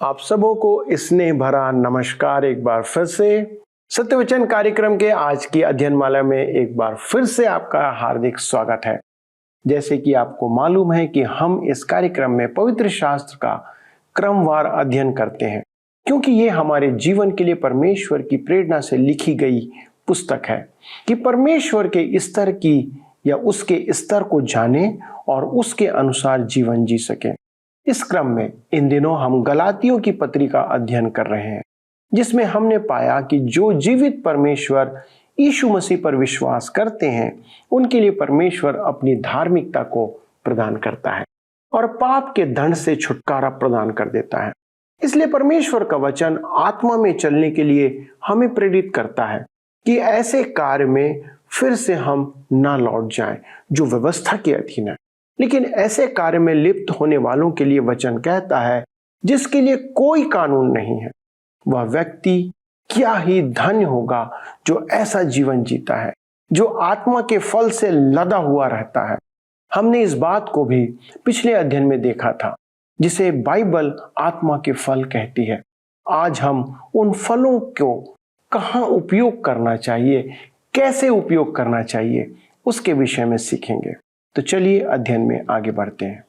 आप सबों को स्नेह भरा नमस्कार। एक बार फिर से सत्यवचन कार्यक्रम के आज की अध्ययनमाला में एक बार फिर से आपका हार्दिक स्वागत है। जैसे कि आपको मालूम है कि हम इस कार्यक्रम में पवित्र शास्त्र का क्रमवार अध्ययन करते हैं, क्योंकि ये हमारे जीवन के लिए परमेश्वर की प्रेरणा से लिखी गई पुस्तक है कि परमेश्वर के स्तर की या उसके स्तर को जाने और उसके अनुसार जीवन जी सकें। इस क्रम में इन दिनों हम गलातियों की पत्री का अध्ययन कर रहे हैं, जिसमें हमने पाया कि जो जीवित परमेश्वर यीशु मसीह पर विश्वास करते हैं उनके लिए परमेश्वर अपनी धार्मिकता को प्रदान करता है और पाप के दंड से छुटकारा प्रदान कर देता है। इसलिए परमेश्वर का वचन आत्मा में चलने के लिए हमें प्रेरित करता है कि ऐसे कार्य में फिर से हम ना लौट जाएं जो व्यवस्था के अधीन है, लेकिन ऐसे कार्य में लिप्त होने वालों के लिए वचन कहता है जिसके लिए कोई कानून नहीं है, वह व्यक्ति क्या ही धन्य होगा जो ऐसा जीवन जीता है, जो आत्मा के फल से लदा हुआ रहता है। हमने इस बात को भी पिछले अध्ययन में देखा था, जिसे बाइबल आत्मा के फल कहती है। आज हम उन फलों को कहाँ उपयोग करना चाहिए, कैसे उपयोग करना चाहिए, उसके विषय में सीखेंगे। तो चलिए अध्ययन में आगे बढ़ते हैं।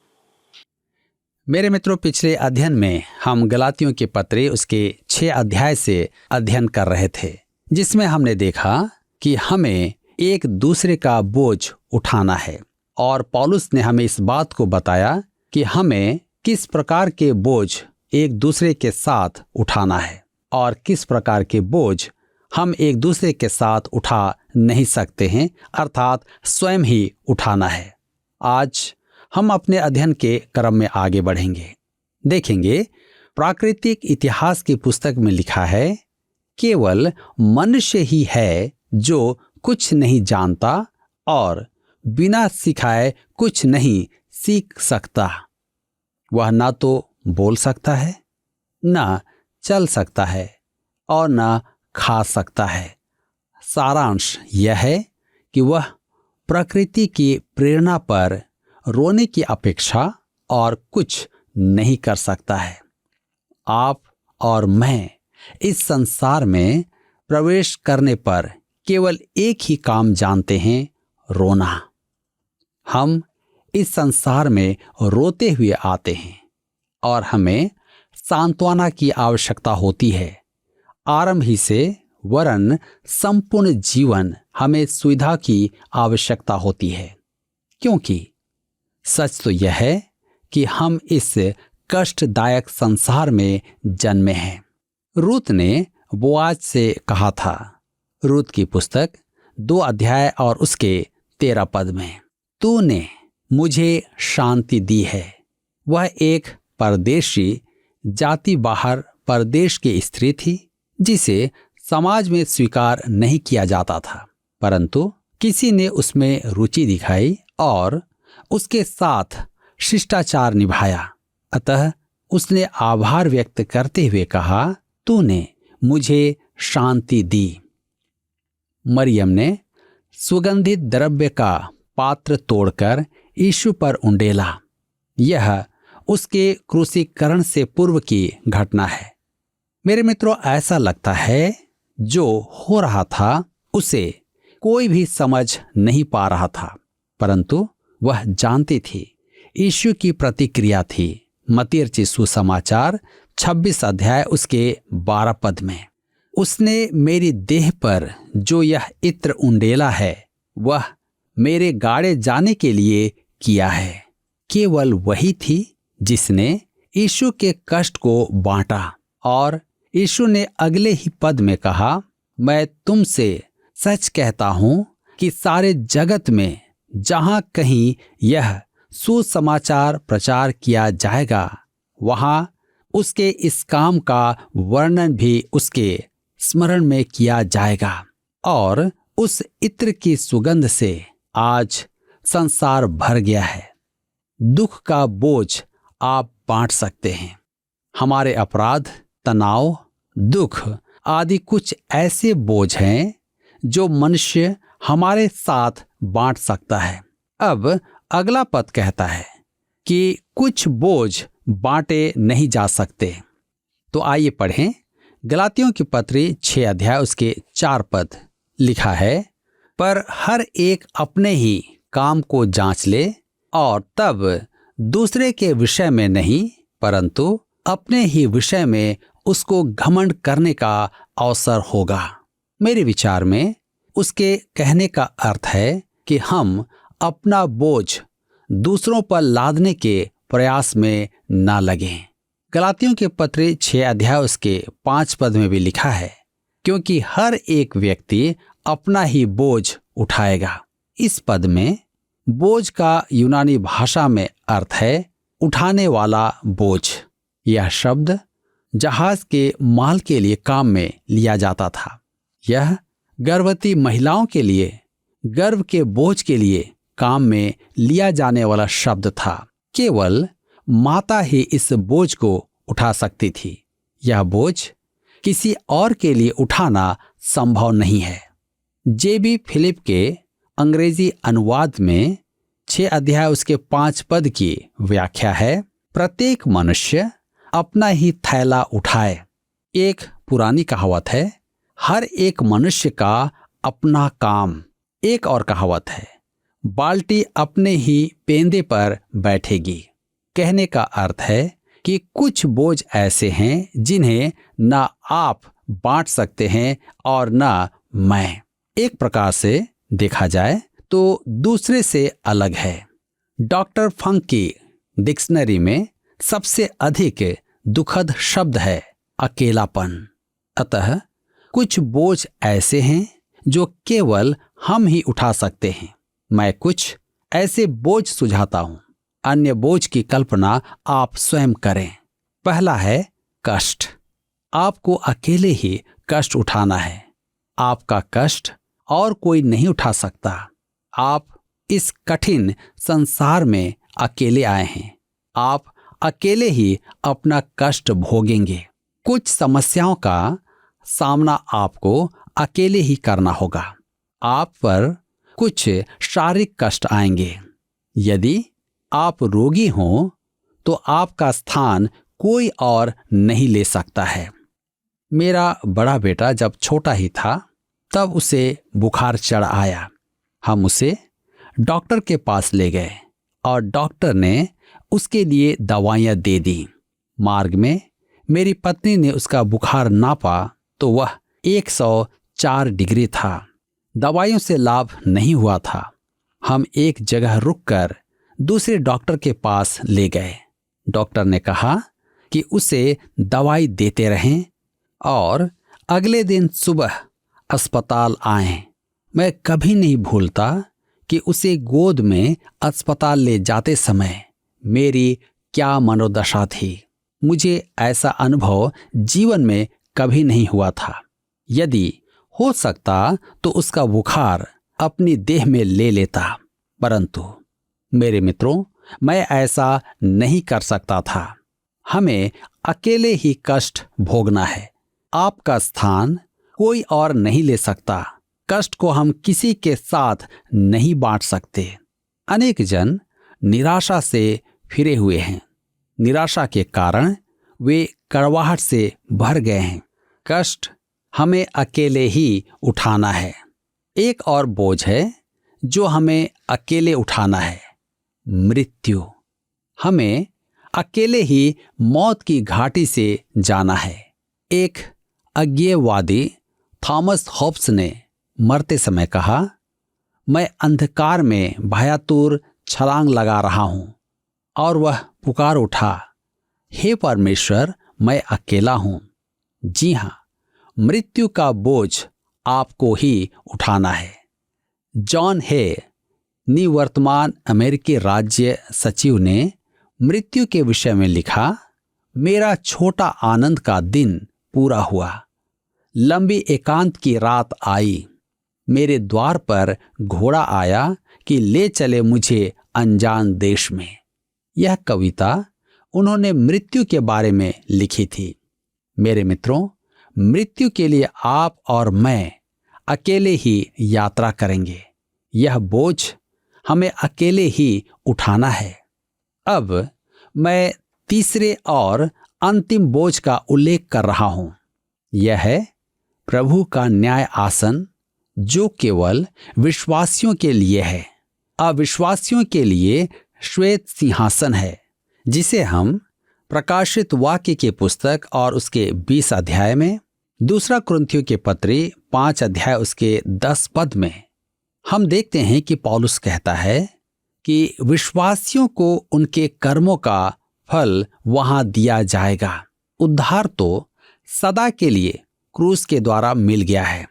मेरे मित्रों, पिछले अध्ययन में हम गलातियों के पत्र उसके 6 अध्याय से अध्ययन कर रहे थे, जिसमें हमने देखा कि हमें एक दूसरे का बोझ उठाना है और पौलुस ने हमें इस बात को बताया कि हमें किस प्रकार के बोझ एक दूसरे के साथ उठाना है और किस प्रकार के बोझ हम एक दूसरे के साथ उठा नहीं सकते हैं, अर्थात स्वयं ही उठाना है। आज हम अपने अध्ययन के क्रम में आगे बढ़ेंगे। देखेंगे प्राकृतिक इतिहास की पुस्तक में लिखा है, केवल मनुष्य ही है जो कुछ नहीं जानता और बिना सिखाए कुछ नहीं सीख सकता। वह ना तो बोल सकता है, ना चल सकता है और ना खा सकता है। सारांश यह है कि वह प्रकृति की प्रेरणा पर रोने की अपेक्षा और कुछ नहीं कर सकता है। आप और मैं इस संसार में प्रवेश करने पर केवल एक ही काम जानते हैं, रोना। हम इस संसार में रोते हुए आते हैं और हमें सांत्वना की आवश्यकता होती है। आरंभ ही से वरन संपूर्ण जीवन हमें सुविधा की आवश्यकता होती है, क्योंकि सच तो यह है कि हम इस कष्टदायक संसार में जन्मे हैं। रूत ने बोआज से कहा था, रूत की पुस्तक 2 अध्याय और उसके 13 पद में, तूने मुझे शांति दी है। वह एक परदेशी जाति बाहर परदेश की स्त्री थी, जिसे समाज में स्वीकार नहीं किया जाता था, परंतु किसी ने उसमें रुचि दिखाई और उसके साथ शिष्टाचार निभाया। अतः उसने आभार व्यक्त करते हुए कहा, तूने मुझे शांति दी। मरियम ने सुगंधित द्रव्य का पात्र तोड़कर यीशु पर उंडेला। यह उसके क्रूसीकरण से पूर्व की घटना है। मेरे मित्रों, ऐसा लगता है जो हो रहा था उसे कोई भी समझ नहीं पा रहा था, परंतु वह जानती थी। यीशु की प्रतिक्रिया थी मत्ती रचित सुसमाचार 26 अध्याय उसके 12 पद में, उसने मेरी देह पर जो यह इत्र उंडेला है वह मेरे गाड़े जाने के लिए किया है। केवल वही थी जिसने यीशु के कष्ट को बांटा और यीशु ने अगले ही पद में कहा, मैं तुमसे सच कहता हूं कि सारे जगत में जहां कहीं यह सुसमाचार प्रचार किया जाएगा, वहां उसके इस काम का वर्णन भी उसके स्मरण में किया जाएगा। और उस इत्र की सुगंध से आज संसार भर गया है। दुख का बोझ आप बांट सकते हैं। हमारे अपराध, तनाव, दुख आदि कुछ ऐसे बोझ हैं जो मनुष्य हमारे साथ बांट सकता है। अब अगला पद कहता है कि कुछ बोझ बांटे नहीं जा सकते। तो आइए पढ़ें गलातियों की पत्री 6 अध्याय उसके 4 पद। लिखा है, पर हर एक अपने ही काम को जांच ले और तब दूसरे के विषय में नहीं परंतु अपने ही विषय में उसको घमंड करने का अवसर होगा। मेरे विचार में उसके कहने का अर्थ है कि हम अपना बोझ दूसरों पर लादने के प्रयास में ना लगें। गलातियों के पत्र 6 अध्याय उसके 5 पद में भी लिखा है, क्योंकि हर एक व्यक्ति अपना ही बोझ उठाएगा। इस पद में बोझ का यूनानी भाषा में अर्थ है उठाने वाला बोझ। यह शब्द जहाज के माल के लिए काम में लिया जाता था। यह गर्भवती महिलाओं के लिए गर्भ के बोझ के लिए काम में लिया जाने वाला शब्द था। केवल माता ही इस बोझ को उठा सकती थी। यह बोझ किसी और के लिए उठाना संभव नहीं है। जेबी फिलिप के अंग्रेजी अनुवाद में 6 अध्याय उसके 5 पद की व्याख्या है, प्रत्येक मनुष्य अपना ही थैला उठाए। एक पुरानी कहावत है, हर एक मनुष्य का अपना काम। एक और कहावत है, बाल्टी अपने ही पेंदे पर बैठेगी। कहने का अर्थ है कि कुछ बोझ ऐसे हैं जिन्हें ना आप बांट सकते हैं और ना मैं। एक प्रकार से देखा जाए तो दूसरे से अलग है। डॉक्टर फंक की डिक्शनरी में सबसे अधिक दुखद शब्द है अकेलापन। अतः कुछ बोझ ऐसे हैं जो केवल हम ही उठा सकते हैं। मैं कुछ ऐसे बोझ सुझाता हूं। अन्य बोझ की कल्पना आप स्वयं करें। पहला है कष्ट। आपको अकेले ही कष्ट उठाना है। आपका कष्ट और कोई नहीं उठा सकता। आप इस कठिन संसार में अकेले आए हैं। आप अकेले ही अपना कष्ट भोगेंगे। कुछ समस्याओं का सामना आपको अकेले ही करना होगा। आप पर कुछ शारीरिक कष्ट आएंगे। यदि आप रोगी हों तो आपका स्थान कोई और नहीं ले सकता है। मेरा बड़ा बेटा जब छोटा ही था तब उसे बुखार चढ़ आया। हम उसे डॉक्टर के पास ले गए और डॉक्टर ने उसके लिए दवाइयां दे दी। मार्ग में मेरी पत्नी ने उसका बुखार नापा तो वह 104 डिग्री था। दवाइयों से लाभ नहीं हुआ था। हम एक जगह रुककर दूसरे डॉक्टर के पास ले गए। डॉक्टर ने कहा कि उसे दवाई देते रहें और अगले दिन सुबह अस्पताल आएं। मैं कभी नहीं भूलता कि उसे गोद में अस्पताल ले जाते समय मेरी क्या मनोदशा थी। मुझे ऐसा अनुभव जीवन में कभी नहीं हुआ था। यदि हो सकता तो उसका बुखार अपनी देह में ले लेता, परंतु मेरे मित्रों, मैं ऐसा नहीं कर सकता था। हमें अकेले ही कष्ट भोगना है। आपका स्थान कोई और नहीं ले सकता। कष्ट को हम किसी के साथ नहीं बांट सकते। अनेक जन निराशा से फिरे हुए हैं। निराशा के कारण वे कड़वाहट से भर गए हैं। कष्ट हमें अकेले ही उठाना है। एक और बोझ है जो हमें अकेले उठाना है, मृत्यु। हमें अकेले ही मौत की घाटी से जाना है। एक अज्ञेयवादी थॉमस हॉब्स ने मरते समय कहा, मैं अंधकार में भयातुर छलांग लगा रहा हूं। और वह पुकार उठा, हे परमेश्वर, मैं अकेला हूं। जी हां, मृत्यु का बोझ आपको ही उठाना है। जॉन हे, निवर्तमान अमेरिकी राज्य सचिव ने मृत्यु के विषय में लिखा, मेरा छोटा आनंद का दिन पूरा हुआ। लंबी एकांत की रात आई। मेरे द्वार पर घोड़ा आया कि ले चले मुझे अनजान देश में। यह कविता उन्होंने मृत्यु के बारे में लिखी थी। मेरे मित्रों, मृत्यु के लिए आप और मैं अकेले ही यात्रा करेंगे। यह बोझ हमें अकेले ही उठाना है। अब मैं तीसरे और अंतिम बोझ का उल्लेख कर रहा हूं। यह है प्रभु का न्याय आसन, जो केवल विश्वासियों के लिए है। अविश्वासियों के लिए श्वेत सिंहासन है, जिसे हम प्रकाशित वाक्य की पुस्तक और उसके 20 अध्याय में, दूसरा कुरिन्थियों के पत्री 5 अध्याय उसके 10 पद में हम देखते हैं कि पौलुस कहता है कि विश्वासियों को उनके कर्मों का फल वहां दिया जाएगा। उद्धार तो सदा के लिए क्रूस के द्वारा मिल गया है,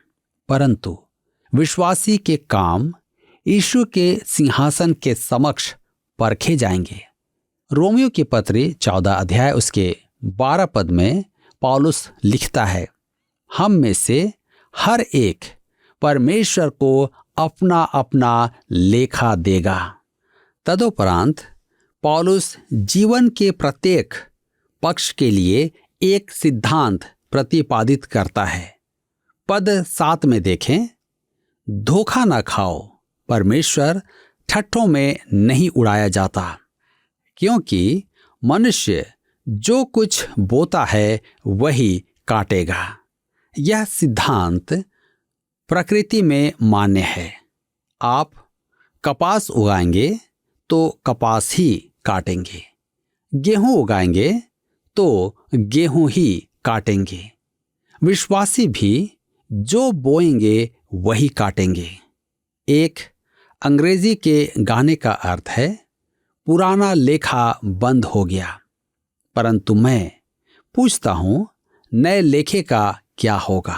परंतु विश्वासी के काम यीशु के सिंहासन के समक्ष परखे जाएंगे। रोमियो की पत्री 14 अध्याय उसके 12 पद में पौलुस लिखता है, हम में से हर एक परमेश्वर को अपना अपना लेखा देगा। तदुपरांत पौलुस जीवन के प्रत्येक पक्ष के लिए एक सिद्धांत प्रतिपादित करता है। पद 7 में देखें, धोखा न खाओ, परमेश्वर ठट्ठों में नहीं उड़ाया जाता, क्योंकि मनुष्य जो कुछ बोता है वही काटेगा। यह सिद्धांत प्रकृति में मान्य है। आप कपास उगाएंगे तो कपास ही काटेंगे, गेहूं उगाएंगे तो गेहूं ही काटेंगे। विश्वासी भी जो बोएंगे वही काटेंगे। एक अंग्रेजी के गाने का अर्थ है, पुराना लेखा बंद हो गया, परंतु मैं पूछता हूं, नए लेखे का क्या होगा?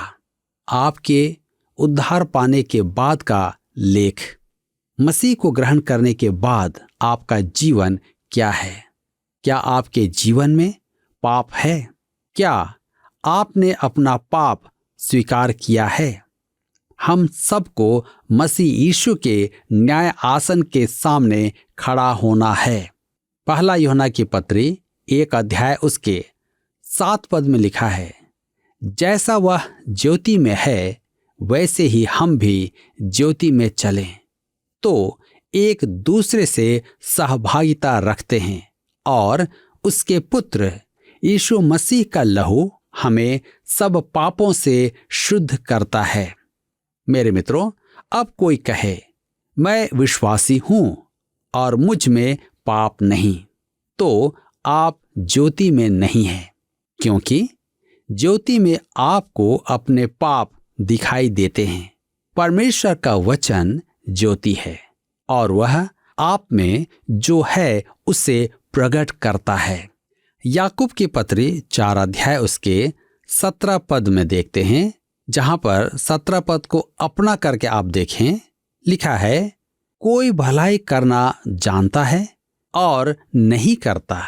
आपके उद्धार पाने के बाद का लेख, मसीह को ग्रहण करने के बाद आपका जीवन क्या है? क्या आपके जीवन में पाप है? क्या आपने अपना पाप स्वीकार किया है? हम सबको मसीह यीशु के न्याय आसन के सामने खड़ा होना है। पहला यूहन्ना की पत्री 1 अध्याय उसके 7 पद में लिखा है, जैसा वह ज्योति में है वैसे ही हम भी ज्योति में चलें, तो एक दूसरे से सहभागिता रखते हैं और उसके पुत्र यीशु मसीह का लहू हमें सब पापों से शुद्ध करता है। मेरे मित्रों, अब कोई कहे मैं विश्वासी हूं और मुझ में पाप नहीं, तो आप ज्योति में नहीं हैं, क्योंकि ज्योति में आपको अपने पाप दिखाई देते हैं। परमेश्वर का वचन ज्योति है और वह आप में जो है उसे प्रकट करता है। याकूब की पत्री 4 अध्याय उसके 17 पद में देखते हैं, जहां पर 17 पद को अपना करके आप देखें, लिखा है, कोई भलाई करना जानता है और नहीं करता,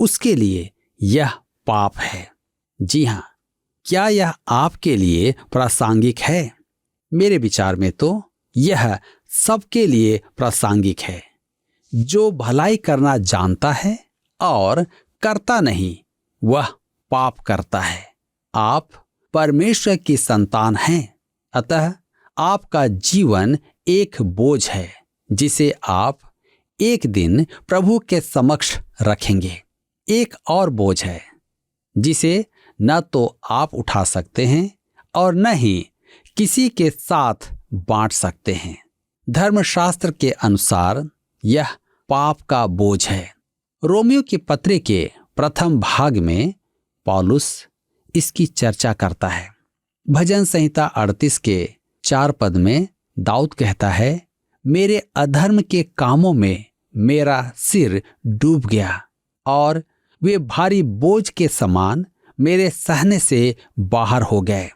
उसके लिए यह पाप है। जी हां, क्या यह आपके लिए प्रासंगिक है? मेरे विचार में तो यह सबके लिए प्रासंगिक है। जो भलाई करना जानता है और करता नहीं, वह पाप करता है। आप परमेश्वर की संतान हैं, अतः आपका जीवन एक बोझ है जिसे आप एक दिन प्रभु के समक्ष रखेंगे। एक और बोझ है जिसे न तो आप उठा सकते हैं और न ही किसी के साथ बांट सकते हैं। धर्मशास्त्र के अनुसार यह पाप का बोझ है। रोमियो की पत्री के प्रथम भाग में पौलुस इसकी चर्चा करता है। भजन संहिता 38 के 4 पद में दाऊद कहता है, मेरे अधर्म के कामों में मेरा सिर डूब गया और वे भारी बोझ के समान मेरे सहने से बाहर हो गए।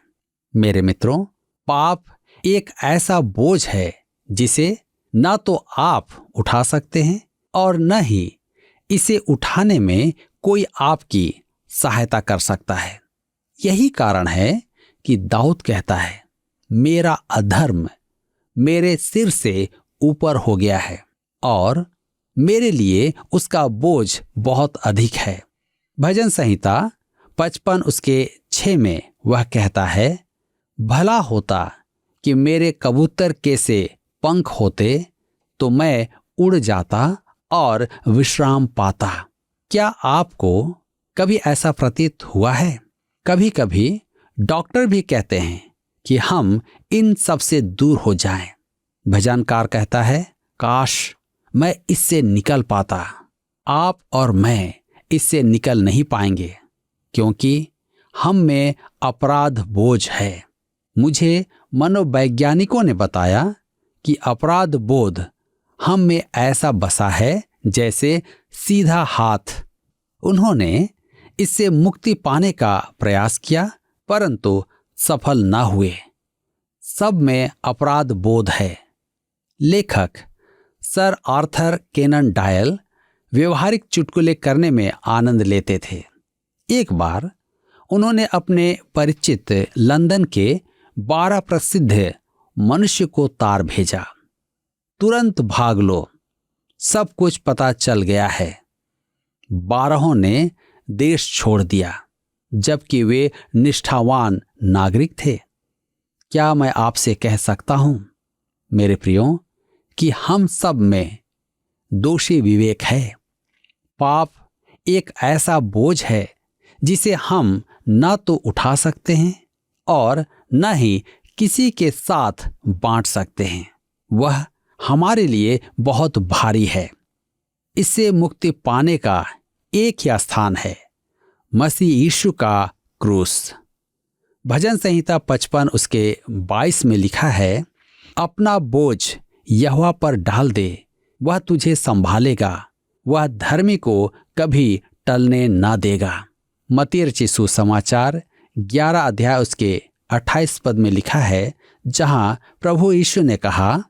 मेरे मित्रों, पाप एक ऐसा बोझ है जिसे न तो आप उठा सकते हैं और न ही इसे उठाने में कोई आपकी सहायता कर सकता है। यही कारण है कि दाऊद कहता है, मेरा अधर्म मेरे सिर से ऊपर हो गया है और मेरे लिए उसका बोझ बहुत अधिक है। भजन संहिता 55 उसके 6 में वह कहता है, भला होता कि मेरे कबूतर के से पंख होते तो मैं उड़ जाता और विश्राम पाता। क्या आपको कभी ऐसा प्रतीत हुआ है? कभी कभी डॉक्टर भी कहते हैं कि हम इन सब से दूर हो जाएं। भजनकार कहता है, काश मैं इससे निकल पाता। आप और मैं इससे निकल नहीं पाएंगे, क्योंकि हम में अपराध बोझ है। मुझे मनोवैज्ञानिकों ने बताया कि अपराध बोध हम में ऐसा बसा है जैसे सीधा हाथ। उन्होंने इससे मुक्ति पाने का प्रयास किया, परंतु सफल न हुए। सब में अपराध बोध है। लेखक सर आर्थर केनन डायल व्यवहारिक चुटकुले करने में आनंद लेते थे। एक बार उन्होंने अपने परिचित लंदन के 12 प्रसिद्ध मनुष्य को तार भेजा, तुरंत भाग लो, सब कुछ पता चल गया है। 12 ने देश छोड़ दिया, जबकि वे निष्ठावान नागरिक थे। क्या मैं आपसे कह सकता हूं मेरे प्रियो कि हम सब में दोषी विवेक है। पाप एक ऐसा बोझ है जिसे हम न तो उठा सकते हैं और न ही किसी के साथ बांट सकते हैं। वह हमारे लिए बहुत भारी है। इससे मुक्ति पाने का एक ही स्थान है, मसीह यीशु का क्रूस। भजन संहिता 55 उसके 22 में लिखा है, अपना बोझ यहोवा पर डाल दे, वह तुझे संभालेगा, वह धर्मी को कभी टलने ना देगा। मत्ती रचित सुसमाचार 11 अध्याय उसके 28 पद में लिखा है, जहां प्रभु यीशु ने कहा,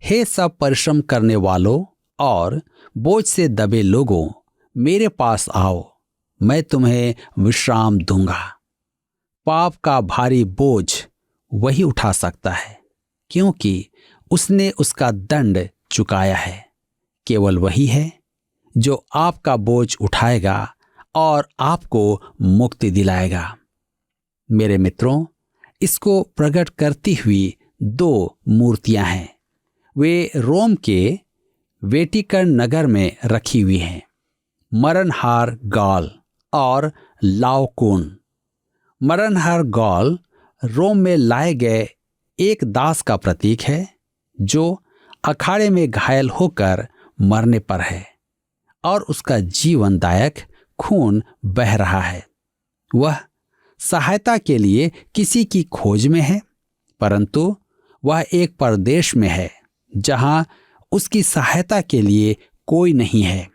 हे सब परिश्रम करने वालों और बोझ से दबे लोगों, मेरे पास आओ, मैं तुम्हें विश्राम दूंगा। पाप का भारी बोझ वही उठा सकता है, क्योंकि उसने उसका दंड चुकाया है। केवल वही है जो आपका बोझ उठाएगा और आपको मुक्ति दिलाएगा। मेरे मित्रों, इसको प्रकट करती हुई 2 मूर्तियां हैं। वे रोम के वेटिकन नगर में रखी हुई हैं, मरणहार गॉल और लाओकून। मरणहार गॉल रोम में लाए गए एक दास का प्रतीक है जो अखाड़े में घायल होकर मरने पर है और उसका जीवनदायक खून बह रहा है। वह सहायता के लिए किसी की खोज में है, परंतु वह एक परदेश में है जहां उसकी सहायता के लिए कोई नहीं है।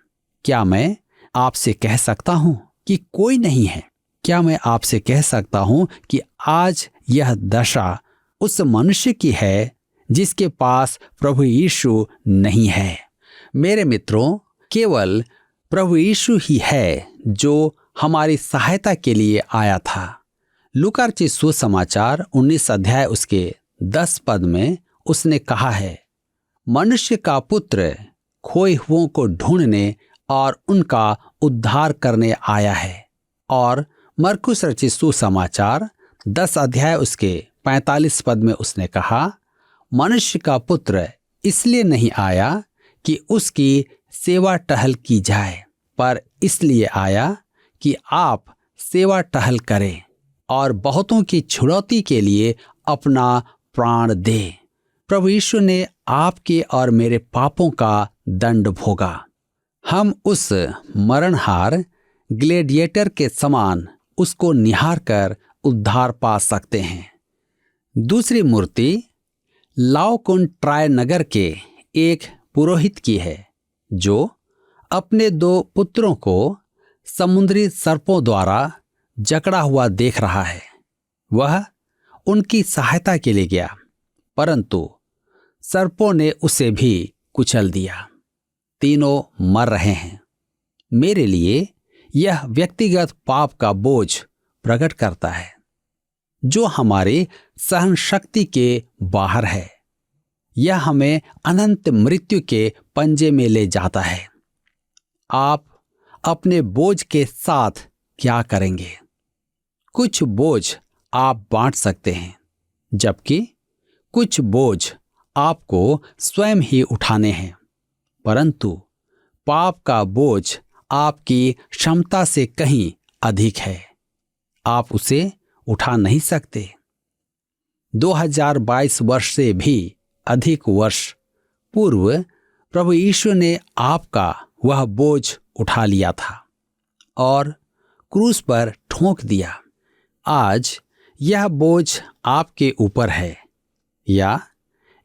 क्या मैं आपसे कह सकता हूं कि कोई नहीं है? क्या मैं आपसे कह सकता हूं कि आज यह दशा उस मनुष्य की है जिसके पास प्रभु यीशु नहीं है? मेरे मित्रों, केवल प्रभु यीशु ही है जो हमारी सहायता के लिए आया था। लूका रचित सुसमाचार 19 अध्याय उसके 10 पद में उसने कहा है, मनुष्य का पुत्र खोए हुओं को ढूंढने और उनका उद्धार करने आया है। और मरकुस रचित सुसमाचार 10 अध्याय उसके 45 पद में उसने कहा, मनुष्य का पुत्र इसलिए नहीं आया कि उसकी सेवा टहल की जाए, पर इसलिए आया कि आप सेवा टहल करें और बहुतों की छुड़ौती के लिए अपना प्राण दे। प्रभु यीशु ने आपके और मेरे पापों का दंड भोगा। हम उस मरणहार ग्लेडिएटर के समान उसको निहार कर उद्धार पा सकते हैं। दूसरी मूर्ति लाओकून ट्राय नगर के एक पुरोहित की है जो अपने 2 पुत्रों को समुद्री सर्पों द्वारा जकड़ा हुआ देख रहा है। वह उनकी सहायता के लिए गया, परंतु सर्पों ने उसे भी कुचल दिया। तीनों मर रहे हैं। मेरे लिए यह व्यक्तिगत पाप का बोझ प्रकट करता है जो हमारे सहन शक्ति के बाहर है। यह हमें अनंत मृत्यु के पंजे में ले जाता है। आप अपने बोझ के साथ क्या करेंगे? कुछ बोझ आप बांट सकते हैं, जबकि कुछ बोझ आपको स्वयं ही उठाने हैं। परंतु पाप का बोझ आपकी क्षमता से कहीं अधिक है, आप उसे उठा नहीं सकते। 2022 वर्ष से भी अधिक वर्ष पूर्व प्रभु यीशु ने आपका वह बोझ उठा लिया था और क्रूस पर ठोंक दिया। आज यह बोझ आपके ऊपर है, या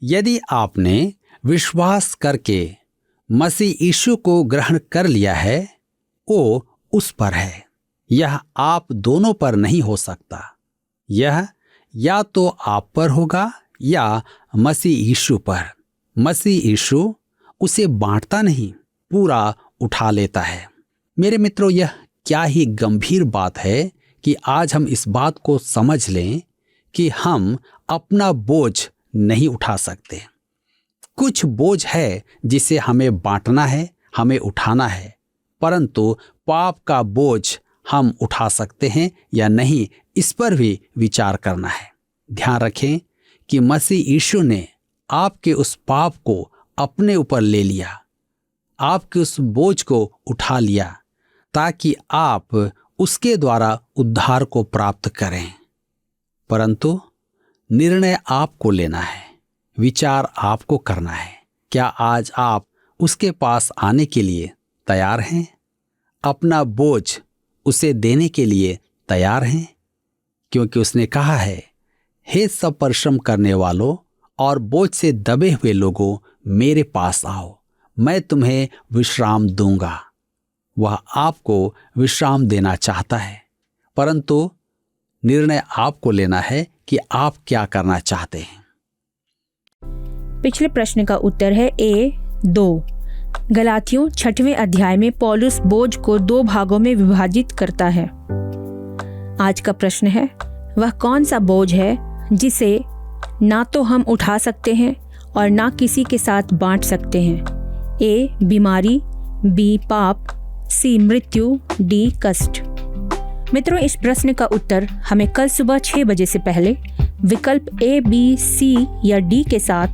यदि आपने विश्वास करके मसीह यीशु को ग्रहण कर लिया है, वो उस पर है। यह आप दोनों पर नहीं हो सकता। यह या तो आप पर होगा या मसीह यीशु पर। मसीह यीशु उसे बांटता नहीं, पूरा उठा लेता है। मेरे मित्रों, यह क्या ही गंभीर बात है कि आज हम इस बात को समझ लें कि हम अपना बोझ नहीं उठा सकते। कुछ बोझ है जिसे हमें बांटना है, हमें उठाना है, परंतु पाप का बोझ हम उठा सकते हैं या नहीं, इस पर भी विचार करना है। ध्यान रखें कि मसीह यीशु ने आपके उस पाप को अपने ऊपर ले लिया, आपके उस बोझ को उठा लिया, ताकि आप उसके द्वारा उद्धार को प्राप्त करें। परंतु निर्णय आपको लेना है, विचार आपको करना है। क्या आज आप उसके पास आने के लिए तैयार हैं? अपना बोझ उसे देने के लिए तैयार हैं? क्योंकि उसने कहा है, हे सब परिश्रम करने वालों और बोझ से दबे हुए लोगों, मेरे पास आओ, मैं तुम्हें विश्राम दूंगा। वह आपको विश्राम देना चाहता है, परंतु निर्णय आपको लेना है कि आप क्या करना चाहते हैं। पिछले प्रश्न का उत्तर है A 2। गलातियों 6वें अध्याय में पौलुस बोझ को 2 भागों में विभाजित करता है। आज का प्रश्न है, वह कौन सा बोझ है जिसे ना तो हम उठा सकते हैं और ना किसी के साथ बांट सकते हैं? A बीमारी, B पाप, C मृत्यु, D कष्ट। मित्रों, इस प्रश्न का उत्तर हमें कल सुबह 6 बजे से पहले विकल्प A, B, C या D के साथ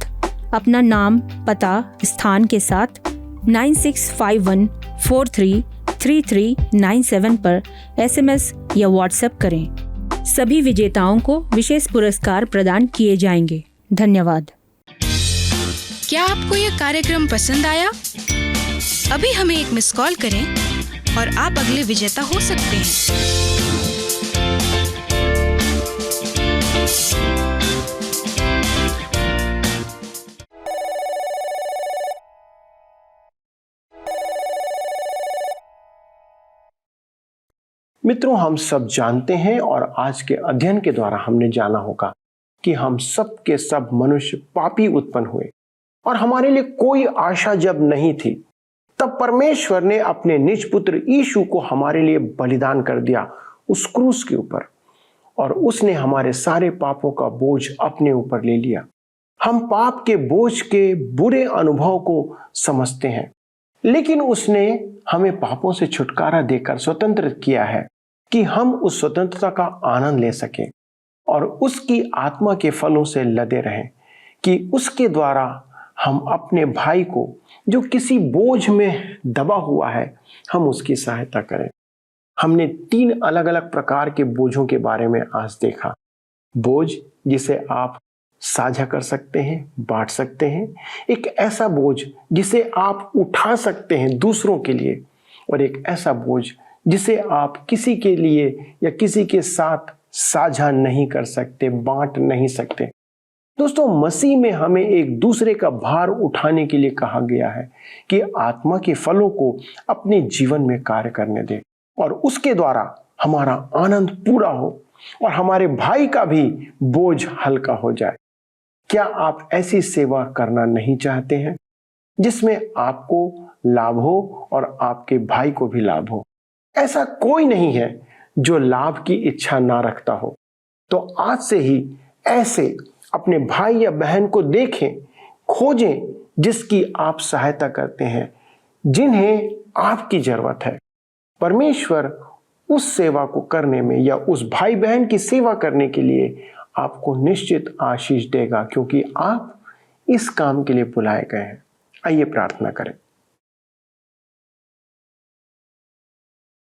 अपना नाम, पता, स्थान के साथ 9651433397 पर SMS या WhatsApp करें। सभी विजेताओं को विशेष पुरस्कार प्रदान किए जाएंगे। धन्यवाद। क्या आपको यह कार्यक्रम पसंद आया? अभी हमें एक मिस कॉल करें और आप अगले विजेता हो सकते हैं। मित्रों, हम सब जानते हैं और आज के अध्ययन के द्वारा हमने जाना होगा कि हम सब के सब मनुष्य पापी उत्पन्न हुए और हमारे लिए कोई आशा जब नहीं थी, तब परमेश्वर ने अपने निज पुत्र यीशु को हमारे लिए बलिदान कर दिया उस क्रूस के ऊपर, और उसने हमारे सारे पापों का बोझ अपने ऊपर ले लिया। हम पाप के बोझ के बुरे अनुभव को समझते हैं, लेकिन उसने हमें पापों से छुटकारा देकर स्वतंत्र किया है कि हम उस स्वतंत्रता का आनंद ले सकें और उसकी आत्मा के फलों से लदे रहें, कि उसके द्वारा हम अपने भाई को जो किसी बोझ में दबा हुआ है, हम उसकी सहायता करें। हमने 3 अलग अलग प्रकार के बोझों के बारे में आज देखा। बोझ जिसे आप साझा कर सकते हैं, बांट सकते हैं। एक ऐसा बोझ जिसे आप उठा सकते हैं दूसरों के लिए, और एक ऐसा बोझ जिसे आप किसी के लिए या किसी के साथ साझा नहीं कर सकते, बांट नहीं सकते। दोस्तों, मसीह में हमें एक दूसरे का भार उठाने के लिए कहा गया है कि आत्मा के फलों को अपने जीवन में कार्य करने दें और उसके द्वारा हमारा आनंद पूरा हो और हमारे भाई का भी बोझ हल्का हो जाए। क्या आप ऐसी सेवा करना नहीं चाहते हैं जिसमें आपको लाभ हो और आपके भाई को भी लाभ हो? ऐसा कोई नहीं है जो लाभ की इच्छा ना रखता हो। तो आज से ही ऐसे अपने भाई या बहन को देखें, खोजें जिसकी आप सहायता करते हैं, जिन्हें आपकी जरूरत है। परमेश्वर उस सेवा को करने में या उस भाई बहन की सेवा करने के लिए आपको निश्चित आशीष देगा, क्योंकि आप इस काम के लिए बुलाए गए हैं। आइए प्रार्थना करें।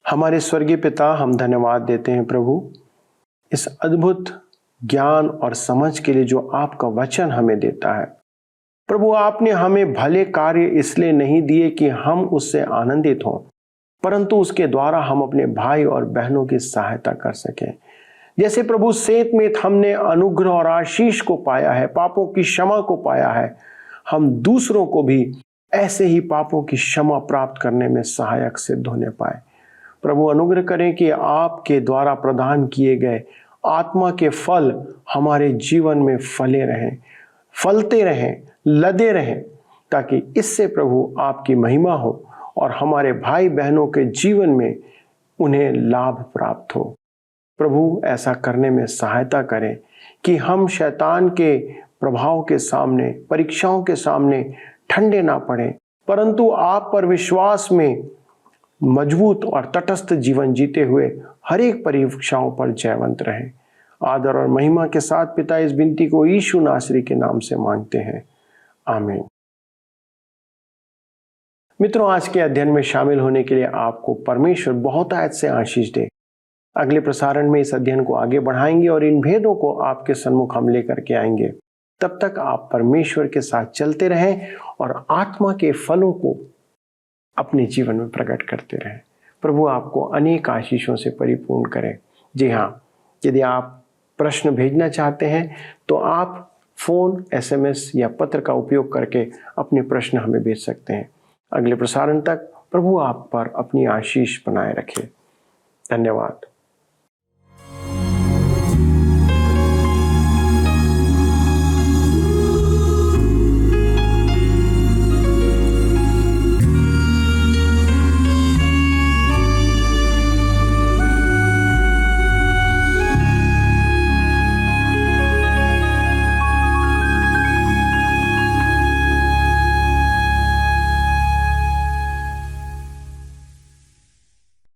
हमारे स्वर्गीय पिता, हम धन्यवाद देते हैं प्रभु इस अद्भुत ज्ञान और समझ के लिए जो आपका वचन हमें देता है। प्रभु, आपने हमें भले कार्य इसलिए नहीं दिए कि हम उससे आनंदित हों, परंतु उसके द्वारा हम अपने भाई और बहनों की सहायता कर सकें। जैसे प्रभु सेत में हमने अनुग्रह और आशीष को पाया है, पापों की क्षमा को पाया है, हम दूसरों को भी ऐसे ही पापों की क्षमा प्राप्त करने में सहायक सिद्ध होने पाए। प्रभु, अनुग्रह करें कि आपके द्वारा प्रदान किए गए आत्मा के फल हमारे जीवन में फले रहें, फलते रहें, लदे रहें, ताकि इससे प्रभु आपकी महिमा हो और हमारे भाई बहनों के जीवन में उन्हें लाभ प्राप्त हो। प्रभु, ऐसा करने में सहायता करें कि हम शैतान के प्रभाव के सामने, परीक्षाओं के सामने ठंडे ना पड़ें, परंतु आप पर विश्वास में मजबूत और तटस्थ जीवन जीते हुए हर एक परीक्षाओं पर जयवंत रहें। आदर और महिमा के साथ पिता इस विनती को यीशु नासरी के नाम से मांगते हैं, आमीन। मित्रों, आज के अध्ययन में शामिल होने के लिए आपको परमेश्वर बहुत आयत से आशीष दे। अगले प्रसारण में इस अध्ययन को आगे बढ़ाएंगे और इन भेदों को आपके सन्मुख हम लेकर के आएंगे। तब तक आप परमेश्वर के साथ चलते रहें और आत्मा के फलों को अपने जीवन में प्रकट करते रहें। प्रभु आपको अनेक आशीषों से परिपूर्ण करें। जी हाँ, यदि आप प्रश्न भेजना चाहते हैं तो आप फोन, SMS या पत्र का उपयोग करके अपने प्रश्न हमें भेज सकते हैं। अगले प्रसारण तक प्रभु आप पर अपनी आशीष बनाए रखे। धन्यवाद।